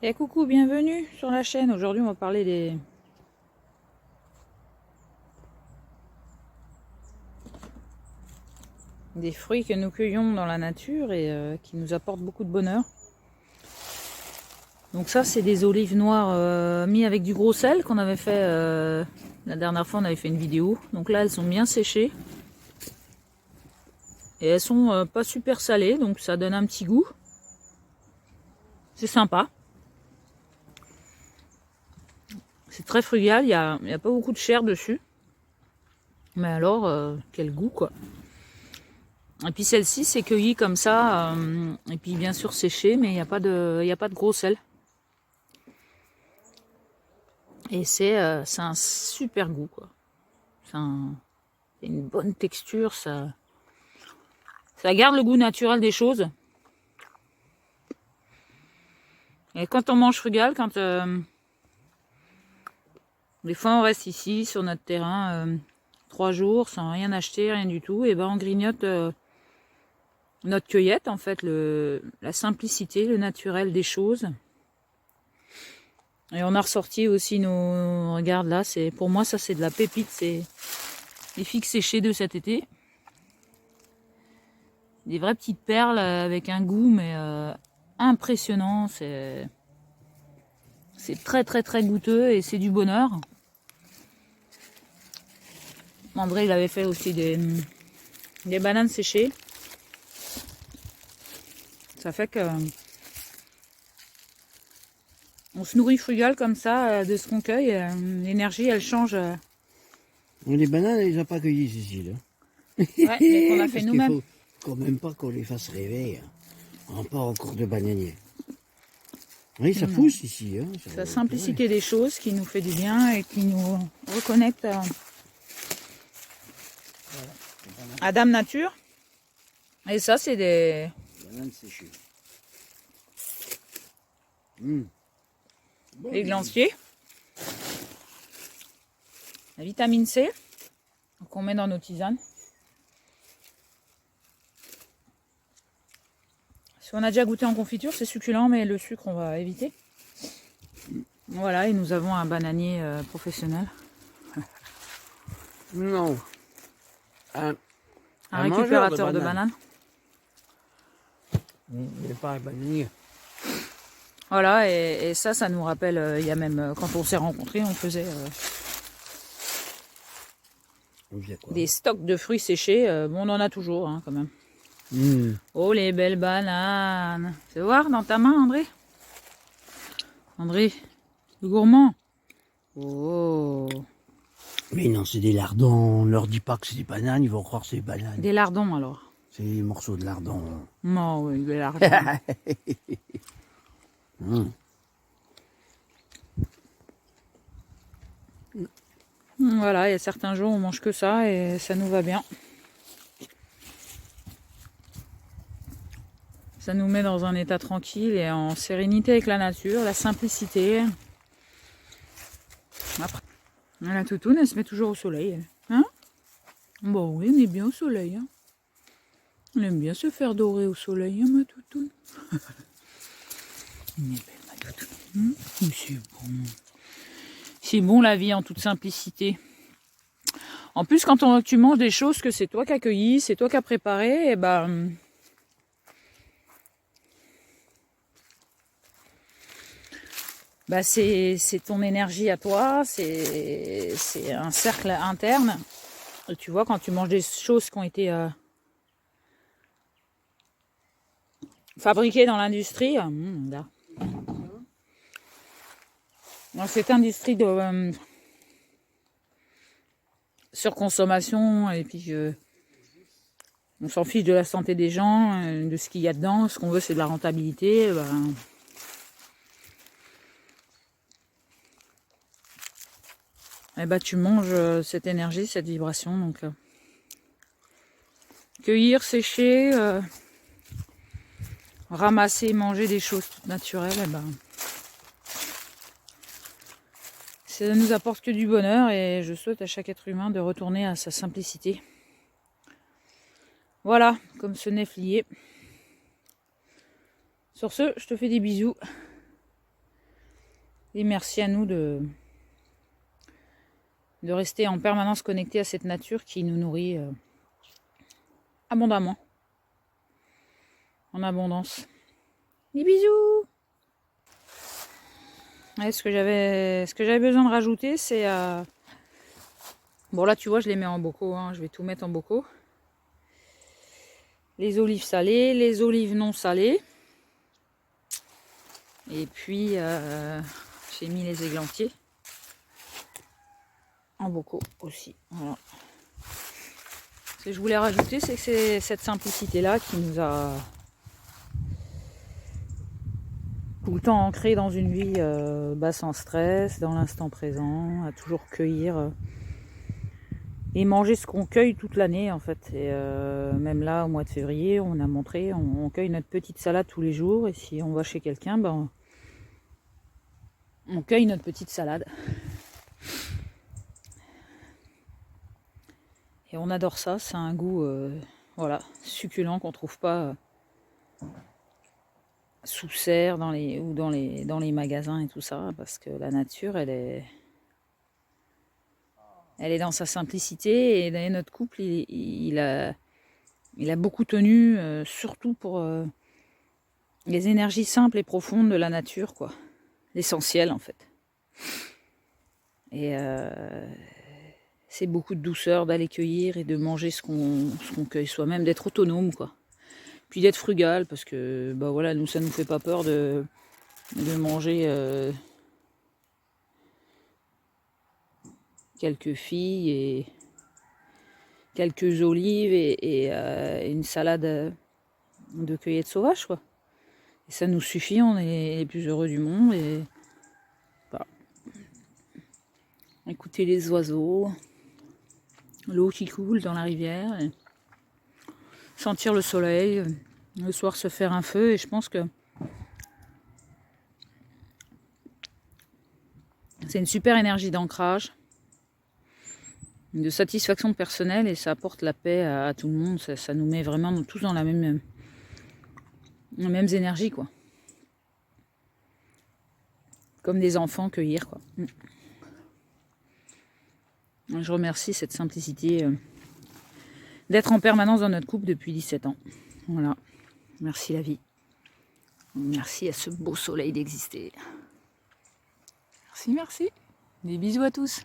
Et coucou, bienvenue sur la chaîne. Aujourd'hui, on va parler des fruits que nous cueillons dans la nature et qui nous apportent beaucoup de bonheur. Donc ça, c'est des olives noires mis avec du gros sel qu'on avait fait la dernière fois. On avait fait une vidéo. Donc là, elles sont bien séchées et elles sont pas super salées, donc ça donne un petit goût. C'est sympa. C'est très frugal. Il y a pas beaucoup de chair dessus. Mais alors, quel goût quoi. Et puis celle-ci c'est cueilli comme ça, et puis bien sûr séché, mais il n'y a pas de gros sel. Et c'est un super goût quoi. C'est une bonne texture, ça garde le goût naturel des choses. Et quand on mange frugal, quand des fois on reste ici sur notre terrain 3 jours sans rien acheter, rien du tout, et ben on grignote notre cueillette en fait, la simplicité, le naturel des choses. Et on a ressorti aussi nos... Regarde là, pour moi ça c'est de la pépite, c'est les figues séchées de cet été. Des vraies petites perles avec un goût mais impressionnant. C'est très très très goûteux et c'est du bonheur. André il avait fait aussi des bananes séchées. Ça fait que on se nourrit frugal comme ça de ce qu'on cueille. L'énergie elle change. Les bananes, ils n'ont pas cueilli ici, là. Ouais, mais qu'on a fait nous-mêmes. Faut quand même pas qu'on les fasse rêver. On part en cours de bananier. Oui, ça pousse ici. Hein, c'est la simplicité des choses qui nous fait du bien et qui nous reconnecte à Dame Nature. Et ça, c'est des bananes séchées. des glanciers. La vitamine C qu'on met dans nos tisanes. Si on a déjà goûté en confiture, c'est succulent, mais le sucre, on va éviter. Voilà, et nous avons un bananier professionnel. Non. Un récupérateur de bananes. Mais pas un bananier. Voilà, et ça nous rappelle, il y a même, quand on s'est rencontrés, on faisait des stocks de fruits séchés. Bon, on en a toujours, hein, quand même. Oh, les belles bananes. Tu veux voir dans ta main, André? André, le gourmand. Oh. Mais non, c'est des lardons. On leur dit pas que c'est des bananes, ils vont croire que c'est des bananes. Des lardons, alors? C'est des morceaux de lardons. Non, oui, des lardons. Voilà, il y a certains jours, on mange que ça et ça nous va bien. Ça nous met dans un état tranquille et en sérénité avec la nature, la simplicité. Après, la toutoune, elle se met toujours au soleil. Hein? Bon, oui, on est bien au soleil. Hein? On aime bien se faire dorer au soleil, hein, ma toutoune. Elle est belle, ma toutoune. C'est bon. C'est bon la vie en toute simplicité. En plus, quand tu manges des choses que c'est toi qui as cueilli, c'est toi qui as préparé, et ben... Bah c'est ton énergie à toi, c'est un cercle interne. Et tu vois, quand tu manges des choses qui ont été fabriquées dans l'industrie, dans cette industrie de surconsommation, et puis on s'en fiche de la santé des gens, de ce qu'il y a dedans, ce qu'on veut c'est de la rentabilité, et bah tu manges cette énergie, cette vibration. Donc cueillir, sécher, ramasser, manger des choses toutes naturelles, et ben ça nous apporte que du bonheur et je souhaite à chaque être humain de retourner à sa simplicité. Voilà, comme ce nez lié. Sur ce, je te fais des bisous. Et merci à nous de rester en permanence connectés à cette nature qui nous nourrit abondamment. En abondance. Des bisous! Ouais, ce que j'avais besoin de rajouter, c'est... Bon là, tu vois, je les mets en bocaux. Hein. Je vais tout mettre en bocaux. Les olives salées, les olives non salées. Et puis, j'ai mis les églantiers en bocaux aussi. Voilà. Ce que je voulais rajouter, c'est que c'est cette simplicité-là qui nous a tout le temps ancré dans une vie sans stress, dans l'instant présent, à toujours cueillir et manger ce qu'on cueille toute l'année en fait. Et même là, au mois de février, on a montré, on cueille notre petite salade tous les jours. Et si on va chez quelqu'un, ben, on cueille notre petite salade. Et on adore ça, c'est un goût voilà, succulent qu'on trouve pas sous serre dans les magasins et tout ça, parce que la nature, elle est dans sa simplicité. Et notre couple, il a beaucoup tenu, surtout pour les énergies simples et profondes de la nature, quoi. L'essentiel, en fait. Et c'est beaucoup de douceur d'aller cueillir et de manger ce qu'on cueille soi-même, d'être autonome, quoi. Puis d'être frugal, parce que bah voilà, nous, ça nous fait pas peur de manger quelques filles et quelques olives et une salade de cueillette sauvage, quoi. Et ça nous suffit, on est les plus heureux du monde. Et voilà. Écouter les oiseaux, l'eau qui coule dans la rivière, et sentir le soleil, le soir se faire un feu. Et je pense que c'est une super énergie d'ancrage, de satisfaction personnelle, et ça apporte la paix à tout le monde. Ça nous met vraiment tous dans les mêmes énergies, quoi. Comme des enfants cueillir, quoi. Je remercie cette simplicité d'être en permanence dans notre couple depuis 17 ans. Voilà. Merci la vie. Merci à ce beau soleil d'exister. Merci. Des bisous à tous.